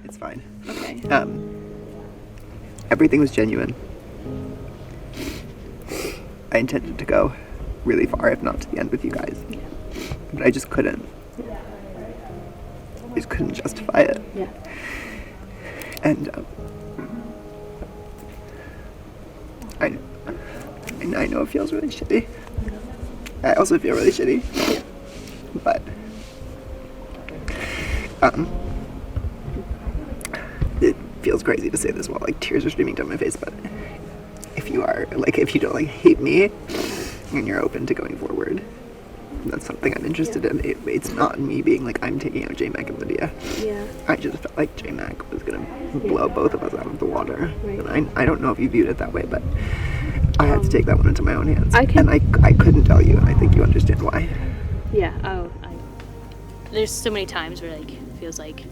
It's fine. Okay. Everything was genuine. I intended to go really far, if not to the end with you guys. Yeah. But I just couldn't. I just couldn't justify it. Yeah. And I know it feels really shitty. I also feel really shitty. Yeah. But it feels crazy to say this while like tears are streaming down my face, but if you don't like hate me and you're open to going forward, that's something I'm interested in. It's not me being like I'm taking out J-Mac and Lydia. Yeah. I just felt like J-Mac was gonna blow both of us out of the water. Right. And I don't know if you viewed it that way, but I had to take that one into my own hands. I can- couldn't tell you, and I think you understand why. Yeah. There's so many times where like it feels like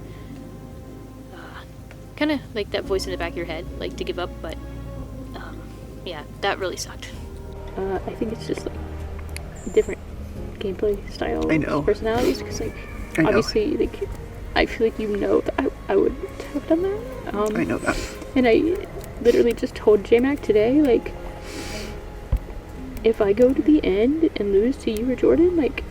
kind of like that voice in the back of your head, like to give up, but yeah, that really sucked. I think it's just like different gameplay styles, I know. personalities, because like I know. obviously like I feel like that I would have done that. I know that. And I literally just told J-Mac today, like, if I go to the end and lose to you or Jordan, like,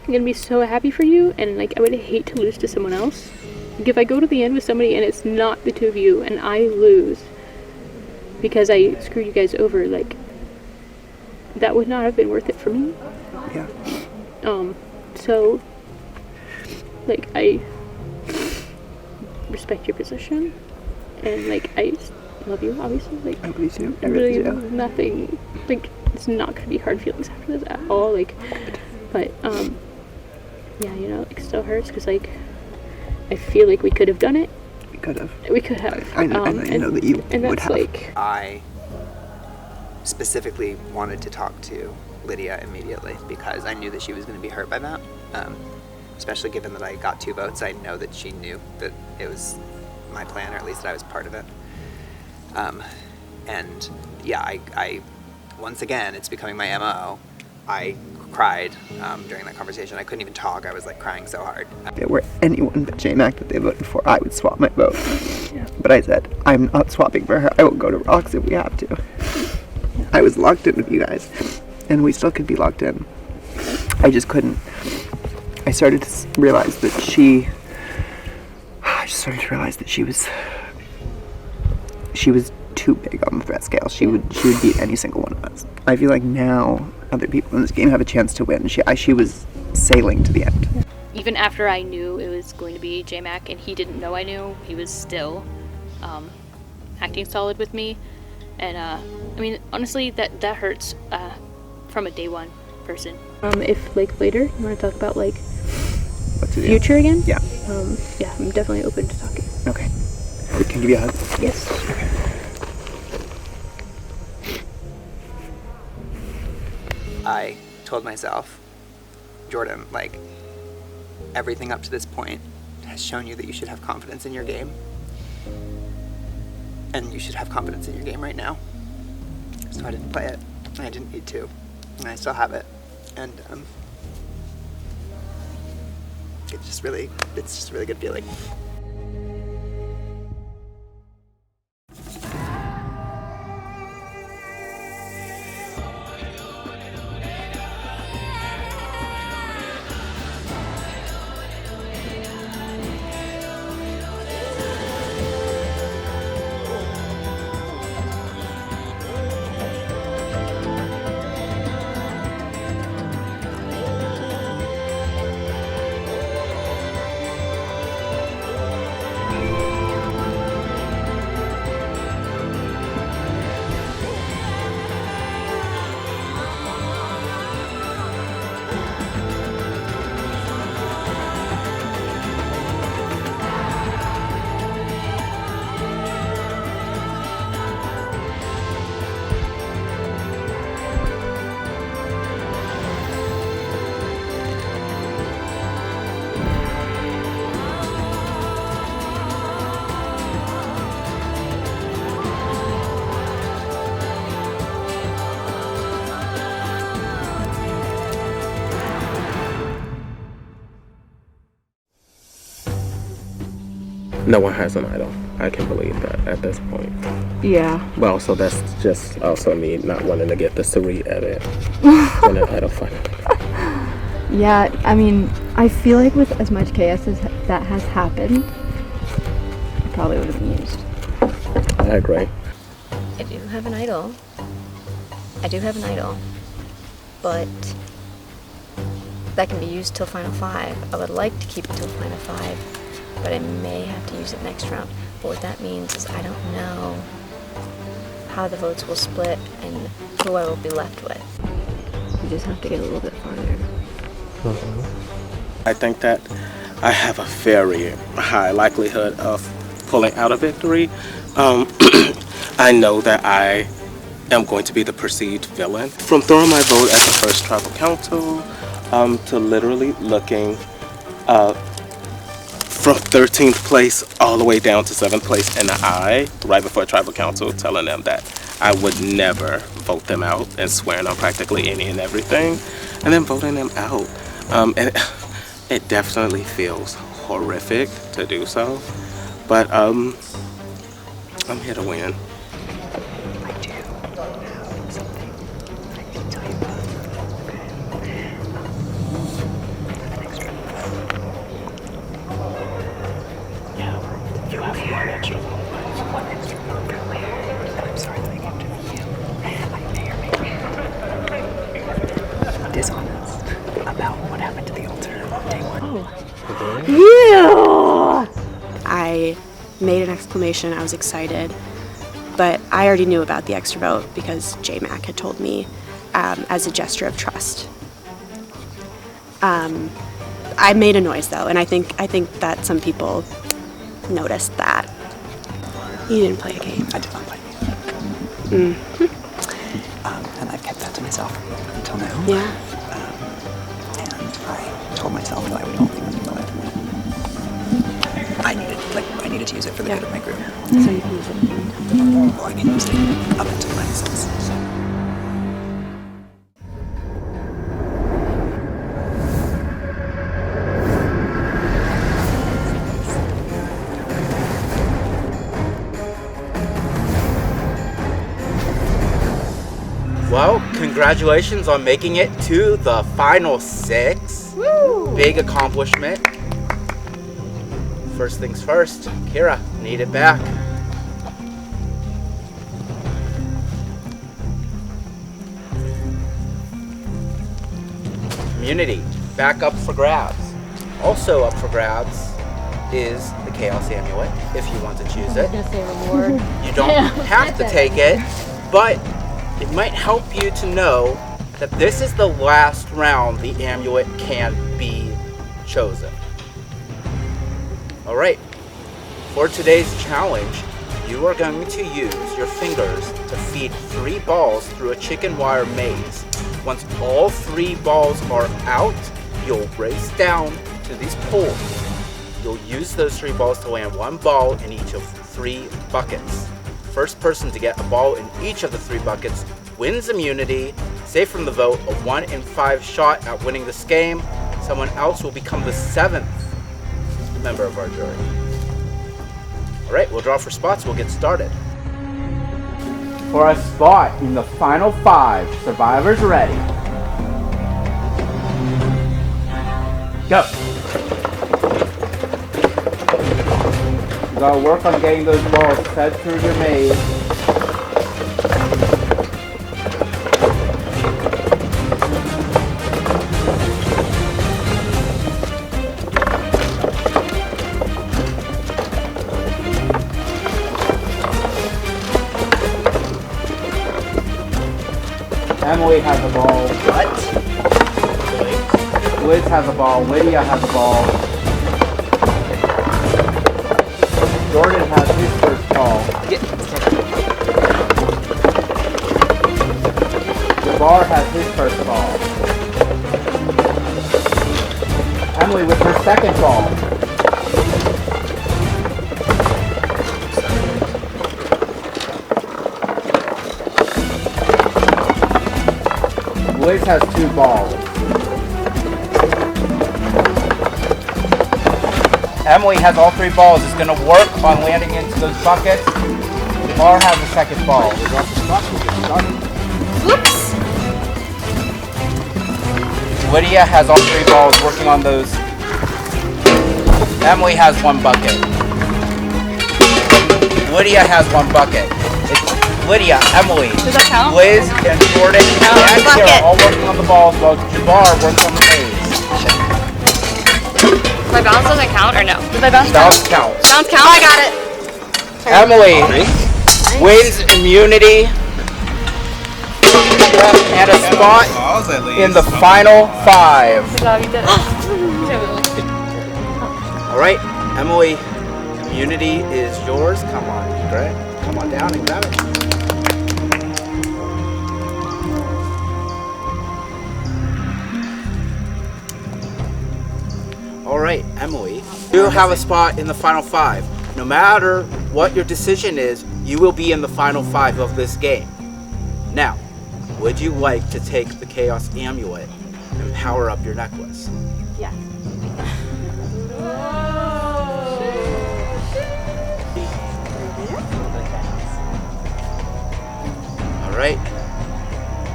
I'm gonna be so happy for you, and like I would hate to lose to someone else. Like, if I go to the end with somebody and it's not the two of you and I lose because I screwed you guys over, like, that would not have been worth it for me. Yeah. So like I respect your position, and like I just love you, obviously. Like I believe you. I really nothing, like, it's not gonna be hard feelings after this at all, like, but yeah, you know, like, still hurts because like I feel like we could have done it. We could have. I know that you and would that's have. like, I specifically wanted to talk to Lydia immediately because I knew that she was going to be hurt by that. Especially given that I got 2 votes, I know that she knew that it was my plan, or at least that I was part of it. And yeah, I once again, it's becoming my MO. I cried during that conversation. I couldn't even talk. I was like crying so hard. If it were anyone but J-Mac that they voted for, I would swap my vote. Yeah. But I said, I'm not swapping for her. I will go to Rocks if we have to. Yeah. I was locked in with you guys, and we still could be locked in. I just couldn't. I started to realize that she was too big on the threat scale. She would beat any single one of us. I feel like now other people in this game have a chance to win. She was sailing to the end. even after I knew it was going to be J-Mac and he didn't know I knew, he was still acting solid with me. And I mean, honestly, that hurts from a day one person. If like later you want to talk about like future again, yeah, yeah, I'm definitely open to talking. Okay. Can I give you a hug? Yes. Okay. I told myself, Jordan, like, everything up to this point has shown you that you should have confidence in your game. And you should have confidence in your game right now. So I didn't play it. And I didn't need to. And I still have it. And it's just a really good feeling. no one has an idol. I can believe that at this point. Yeah. Well, so that's just also me not wanting to get this to re-edit when an idol final. Yeah, I mean, I feel like with as much chaos as that has happened, it probably would have been used. I agree. I do have an idol. But that can be used till Final 5. I would like to keep it till Final 5, but I may have to use it next round. But what that means is I don't know how the votes will split and who I will be left with. You just have to get a little bit farther. I think that I have a very high likelihood of pulling out a victory. I know that I am going to be the perceived villain. From throwing my vote at the first tribal council to literally looking from 13th place all the way down to 7th place in the eye right before tribal council, telling them that I would never vote them out and swearing on practically any and everything, and then voting them out. And it definitely feels horrific to do so, but I'm here to win. I do have something I need to tell you about. Okay. I have an extra. Yeah, you have one extra vote. One extra vote. And I'm sorry that I gave it to you. I may or may not be dishonest about what happened to the alternate on day 1. Yeah! I made an exclamation. I was excited, but I already knew about the extra vote because J-Mac had told me as a gesture of trust. I made a noise though, and I think that some people noticed that. You didn't play a game. I did not play a game. And I've kept that to myself until now. Yeah. And I told myself that I would only use it when I needed to use it for the good of my group. So you can use it. Well, I can use it up until my sense. So. Well, congratulations on making it to the final 6. Woo! Big accomplishment. First things first, Kira, need it back. Community, back up for grabs. Also up for grabs is the Chaos Amulet, if you want to choose it. I'm gonna say reward. You don't have to take it, but it might help you to know that this is the last round the amulet can be chosen. Alright, for today's challenge, you are going to use your fingers to feed 3 balls through a chicken wire maze. Once all 3 balls are out, you'll race down to these poles. You'll use those 3 balls to land 1 ball in each of 3 buckets. First person to get a ball in each of the 3 buckets wins immunity, safe from the vote, a 1 in 5 shot at winning this game. Someone else will become the 7th member of our jury. Alright, we'll draw for spots, we'll get started. For a spot in the final 5, survivors ready. Go! You gotta work on getting those balls fed through your maze. Emily has a ball. What? Liz has a ball. Lydia has a ball. Jordan has his first ball. Jabbar has his first ball. Emily with her second ball. Liz has 2 balls. Emily has all 3 balls. It's going to work on landing into those buckets. Laura has the second ball. Whoops! Lydia has all 3 balls working on those. Emily has 1 bucket. Lydia has 1 bucket. It's Lydia, Emily, Does that count? Liz, and Jordan, and bucket. Kira all working on the balls while Jabbar works on the maze. My bounce doesn't count or no? Does my bounce Bounce counts. Bounce count? I got it. Emily wins immunity and a spot in the final 5. Good job, you did it. All right, Emily, immunity is yours. Come on, Greg. Come on down and grab it. All right, Emily, you have a spot in the final 5. No matter what your decision is, you will be in the final 5 of this game. Now, would you like to take the Chaos Amulet and power up your necklace? Yeah. All right,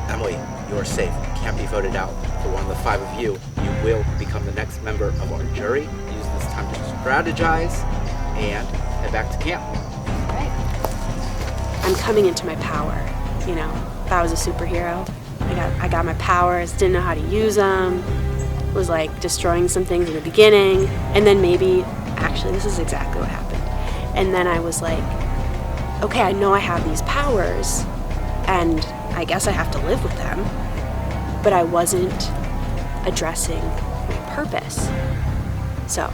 Emily, you are safe. You can't be voted out. For one of the 5 of you, you will become the next member of our jury. Use this time to strategize and head back to camp. I'm coming into my power, you know. If I was a superhero, I got my powers, didn't know how to use them, was like destroying some things in the beginning, and then maybe, actually this is exactly what happened. And then I was like, okay, I know I have these powers, and I guess I have to live with them, but I wasn't addressing my purpose. So,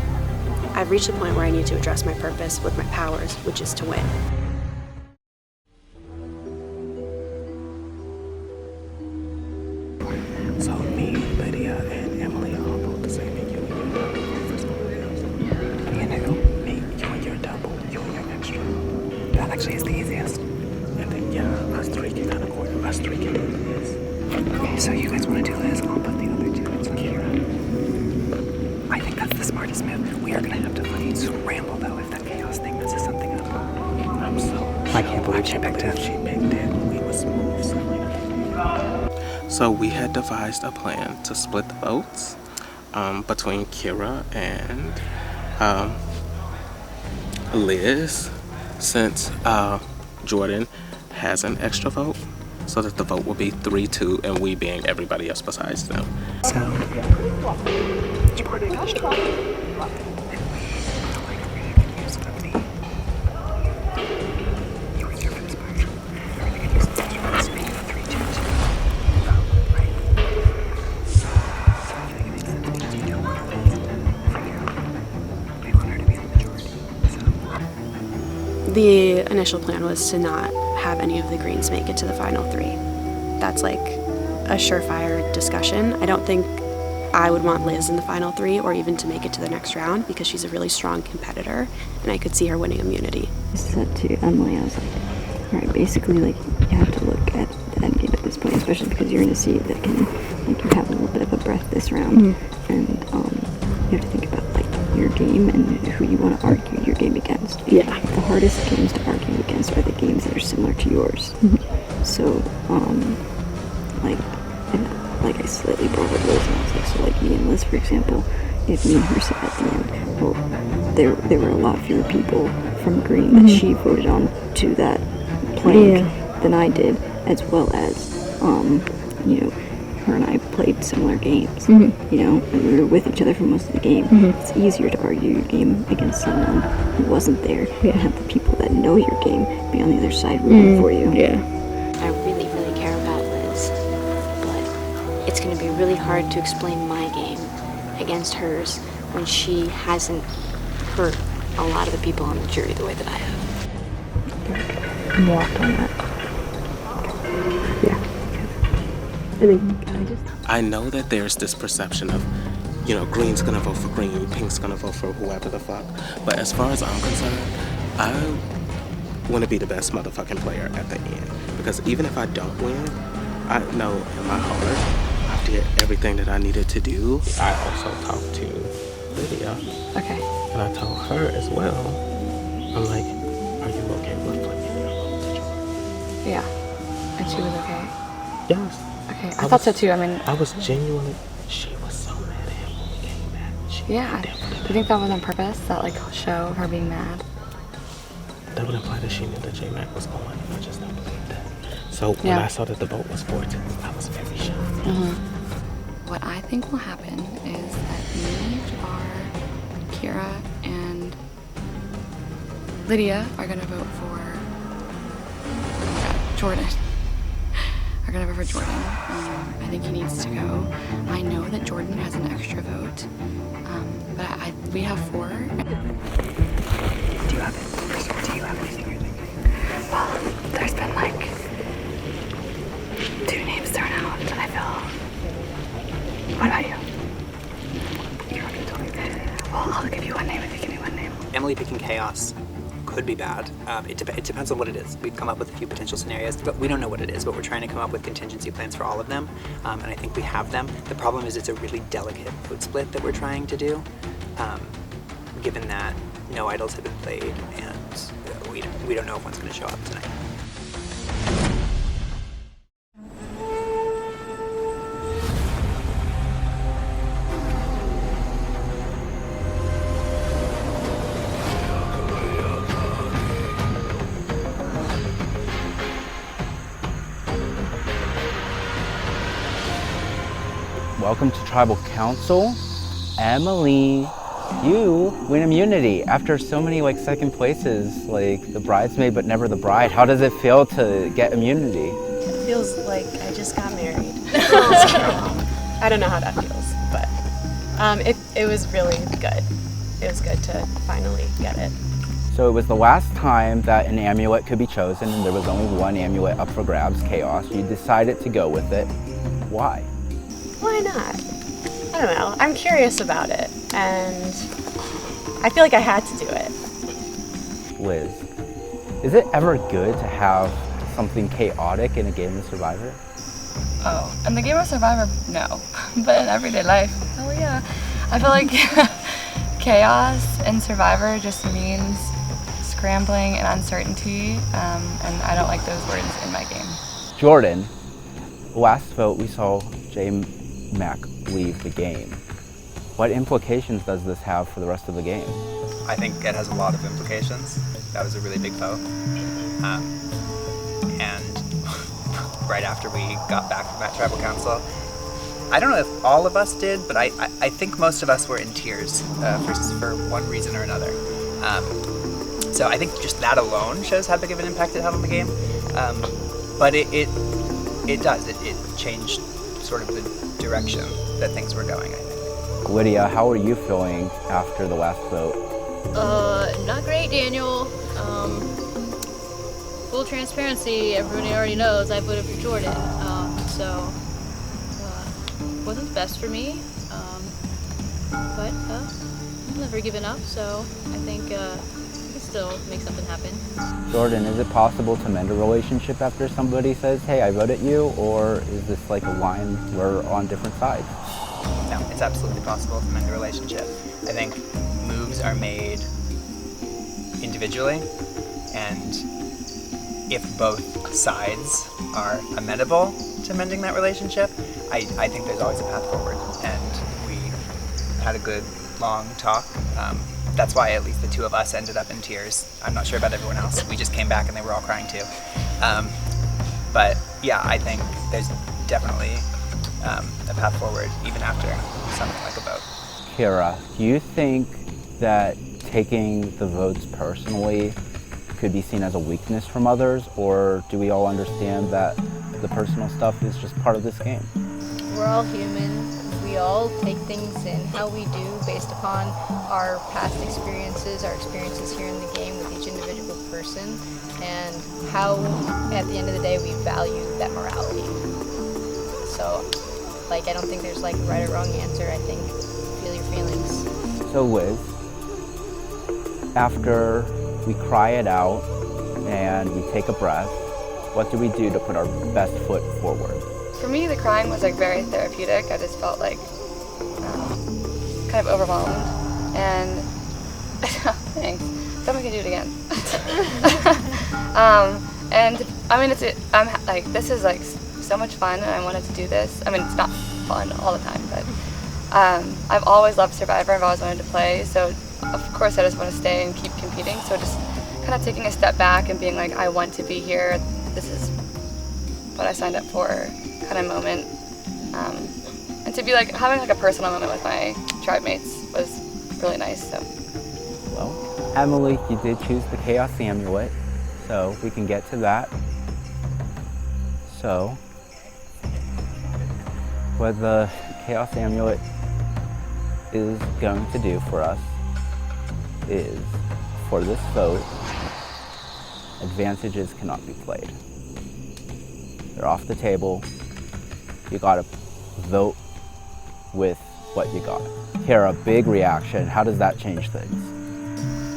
I've reached the point where I need to address my purpose with my powers, which is to win. So me, Lydia, and Emily all vote the same, and you and your double vote for somebody else. And who? Me, you and your double, you and your extra. That actually is the easiest. And then yeah, us 3 can kind of go. Us 3 can do this. Okay, so you guys want to do this? I'll put the other 2 in here. I think that's the smartest move. We are gonna have to like scramble though if that chaos thing messes something up. I'm so. I can't believe she picked it. She picked it. We was smooth. So we had devised a plan to split the votes between Kira and Liz, since Jordan has an extra vote, so that the vote will be 3-2, and we being everybody else besides them. So, The initial plan was to not have any of the Greens make it to the final 3. That's like a surefire discussion. I don't think I would want Liz in the final 3 or even to make it to the next round because she's a really strong competitor and I could see her winning immunity. I said to Emily, I was like, all right, basically, like, you have to look at the end game at this point, especially because you're in a seat that can, like, you have a little bit of a breath this round, and you have to think about, like, your game and who you want to argue your game against. Yeah. The hardest games to argue against are the games that are similar to yours. So, like I slightly brought up Liz, and I was like, so like me and Liz, for example, if me and her said at the end, well, there were a lot fewer people from Green that she voted on to that plank than I did, as well as, you know, her and I played similar games, you know, and we were with each other for most of the game. It's easier to argue your game against someone who wasn't there and have the people that know your game be on the other side rooting for you. I really, really care about Liz, but it's going to be really hard to explain my game against hers when she hasn't hurt a lot of the people on the jury the way that I have. I'm locked on that. Yeah. I think I know that there's this perception of, you know, green's gonna vote for green, pink's gonna vote for whoever the fuck. But as far as I'm concerned, I want to be the best motherfucking player at the end. Because even if I don't win, I know in my heart I did everything that I needed to do. I also talked to Lydia. Okay. And I told her as well. I'm like, are you okay with flipping your vote to Jordan? Yeah. And she was okay? Yes. Okay. I thought so too. I mean, I was genuinely, she was so mad at him when we came back. yeah. Do you think that was on purpose? That like show her being mad? That would imply that she knew that J-Mac was going, and I just don't believe that. So when Yeah. I saw that the vote was 4-2, I was very shocked. What I think will happen is that me, Jabbar, Kira, and Lydia are gonna vote for Jordan. Are gonna vote for Jordan. I think he needs to go. I know that Jordan has an extra vote, but we have 4. Do you have it? Do you have anything you're thinking? Well, there's been like 2 names thrown out, and I feel. What about you? You're not gonna tell me. Well, I'll give you one name if you give me one name. Emily picking chaos could be bad. It depends on what it is. We've come up with a few potential scenarios, but we don't know what it is. But we're trying to come up with contingency plans for all of them, and I think we have them. The problem is it's a really delicate vote split that we're trying to do, given that no idols have been played, and we don't know if one's going to show up tonight. Welcome to Tribal Council. Emily, you win immunity after so many like second places, like the bridesmaid but never the bride. How does it feel to get immunity? It feels like I just got married. I don't know how that feels, but it was really good. It was good to finally get it. So it was the last time that an amulet could be chosen, and there was only one amulet up for grabs, Chaos. You decided to go with it. Why? Why not? I don't know. I'm curious about it, and I feel like I had to do it. Liz, is it ever good to have something chaotic in a game of Survivor? Oh, in the game of Survivor, no. But in everyday life, hell yeah. I feel like chaos in Survivor just means scrambling and uncertainty, and I don't like those words in my game. Jordan, last vote we saw J-Mac leave the game. What implications does this have for the rest of the game? I think it has a lot of implications. That was a really big vote. And right after we got back from that tribal council, I don't know if all of us did, but I think most of us were in tears for one reason or another. So I think just that alone shows how big of an impact it had on the game. But it does. It changed sort of the direction that things were going, I think. Lydia, how are you feeling after the last vote? Not great, Daniel. Full transparency, everybody already knows I voted for Jordan. So wasn't best for me. But I've never given up, so I think we can still make something happen. Jordan, is it possible to mend a relationship after somebody says, hey, I voted you, or is this like a line we're on different sides? No, it's absolutely possible to mend a relationship. I think moves are made individually, and if both sides are amenable to mending that relationship, I think there's always a path forward. And we had a good, long talk. That's why at least the two of us ended up in tears. I'm not sure about everyone else. We just came back and they were all crying too. But yeah, I think there's definitely a path forward even after something like a vote. Kira, do you think that taking the votes personally could be seen as a weakness from others, or do we all understand that the personal stuff is just part of this game? We're all human. We all take things in how we do based upon our past experiences, our experiences here in the game with each individual person, and how at the end of the day we value that morality. So I don't think there's a right or wrong answer. I think feel your feelings. So Liz, after we cry it out and we take a breath, what do we do to put our best foot forward? For me, the crying was very therapeutic. I just felt kind of overwhelmed. and thanks. Someone can do it again. And I mean, this is like so much fun, and I wanted to do this. I mean, it's not fun all the time, but I've always loved Survivor. I've always wanted to play, so of course I just want to stay and keep competing. So just kind of taking a step back and being like, I want to be here. This is what I signed up for, kind of moment. And to be like having like a personal moment with my tribe mates was really nice. So. Well, Emily, you did choose the Chaos Amulet, so we can get to that. So, what the Chaos Amulet is going to do for us is, for this vote, advantages cannot be played. They're off the table. You gotta vote with what you got. Hear a big reaction. How does that change things?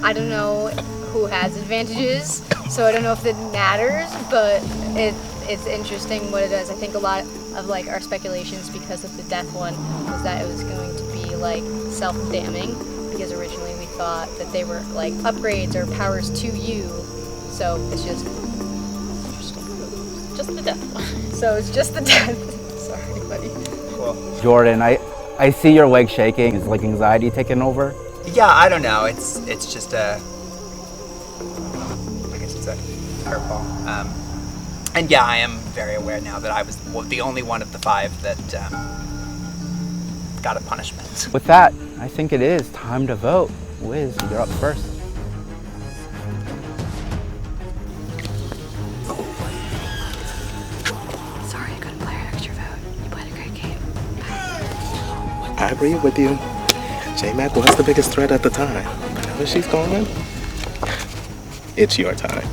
I don't know who has advantages, so I don't know if it matters, but it's interesting what it does. I think a lot of like our speculations because of the death one was that it was going to be like self-damning, because originally we thought that they were like upgrades or powers to you, so it's just interesting. Just the death one. So it's just the death. Sorry, buddy. Cool. Jordan, I see your leg shaking. Is like anxiety taking over? Yeah, I don't know. It's just I guess it's a curveball. And yeah, I am very aware now that I was the only one of the 5 that got a punishment. With that, I think it is time to vote. Wiz, you're up first. Sorry, I couldn't play an extra vote. You played a great game. I agree with you. J-Mac was the biggest threat at the time. But now that she's gone, it's your time.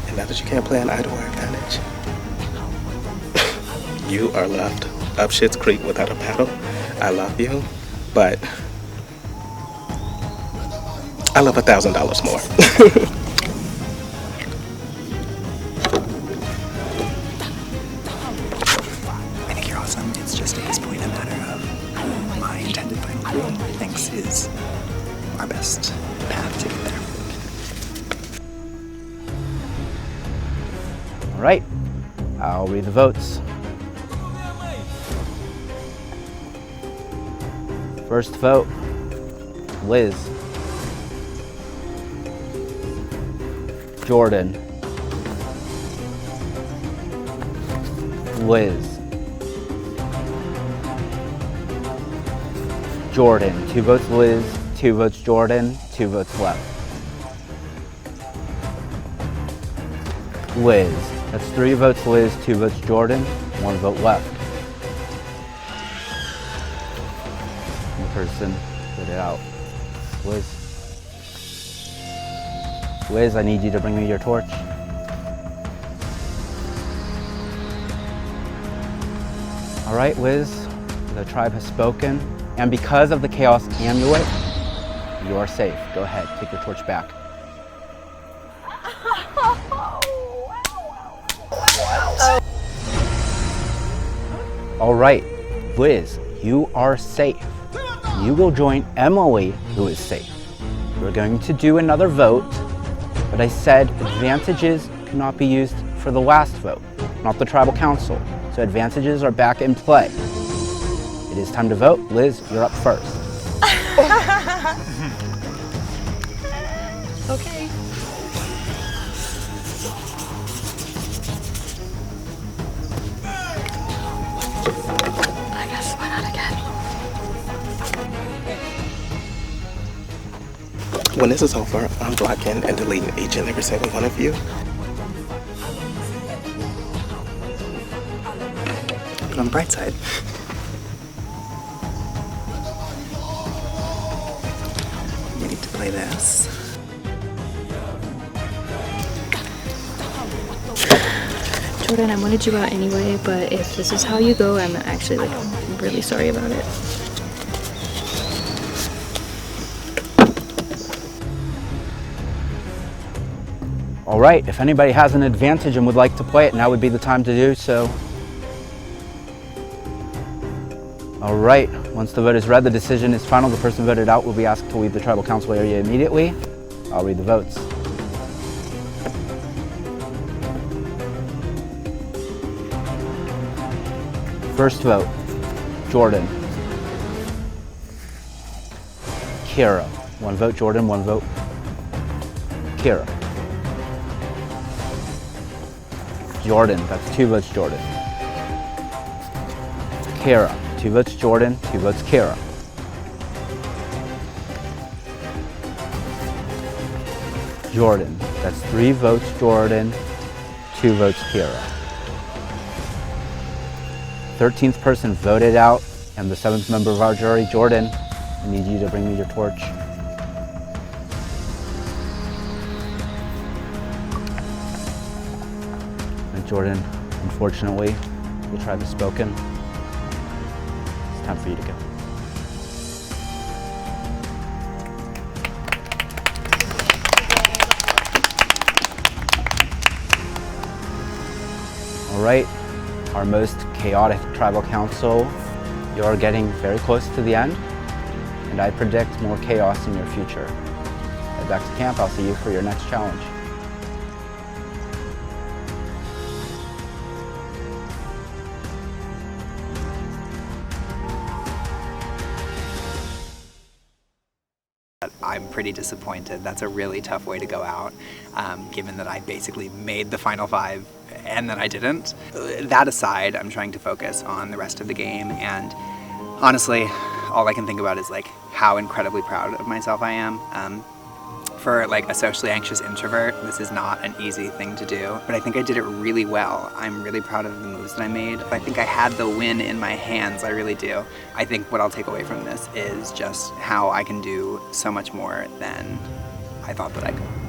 And now that you can't play an idle advantage, you are left up Shit's Creek without a paddle. I love you, but I love $1,000 more. I think you're awesome. It's just at this point a matter of who my intended playing crew thinks is our best path to get there. All right, I'll read the votes. First vote, Liz. Jordan. Liz. Jordan. 2 votes Liz, 2 votes Jordan, 2 votes left. Liz. That's 3 votes Liz, 2 votes Jordan, 1 vote left. One person put it out. Liz. Liz, I need you to bring me your torch. All right, Liz, the tribe has spoken, and because of the Chaos Amulet, you are safe. Go ahead, take your torch back. All right, Liz, you are safe. You will join Emily, who is safe. We're going to do another vote, but I said advantages cannot be used for the last vote, not the tribal council. So advantages are back in play. It is time to vote. Liz, you're up first. Okay. I guess why not again? When this is over, I'm blocking and deleting each and every single one of you. But on the bright side, you need to play this. Jordan, I wanted you out anyway, but if this is how you go, I'm actually like really sorry about it. All right, if anybody has an advantage and would like to play it, now would be the time to do so. All right, once the vote is read, the decision is final. The person voted out will be asked to leave the tribal council area immediately. I'll read the votes. First vote, Jordan. Kira. One vote Jordan, one vote Kira. Jordan, that's 2 votes Jordan. Kira, 2 votes Jordan, 2 votes Kira. Jordan, that's 3 votes Jordan, 2 votes Kira. 13th person voted out, and the 7th member of our jury, Jordan. I need you to bring me your torch. And Jordan, unfortunately, the tribe has spoken. It's time for you to go. All right, our most chaotic tribal council, you're getting very close to the end, and I predict more chaos in your future. Head back to camp. I'll see you for your next challenge. I'm pretty disappointed. That's a really tough way to go out, given that I basically made the final 5 and then I didn't. That aside, I'm trying to focus on the rest of the game, and honestly, all I can think about is like how incredibly proud of myself I am. For like a socially anxious introvert, this is not an easy thing to do, but I think I did it really well. I'm really proud of the moves that I made. I think I had the win in my hands, I really do. I think what I'll take away from this is just how I can do so much more than I thought that I could.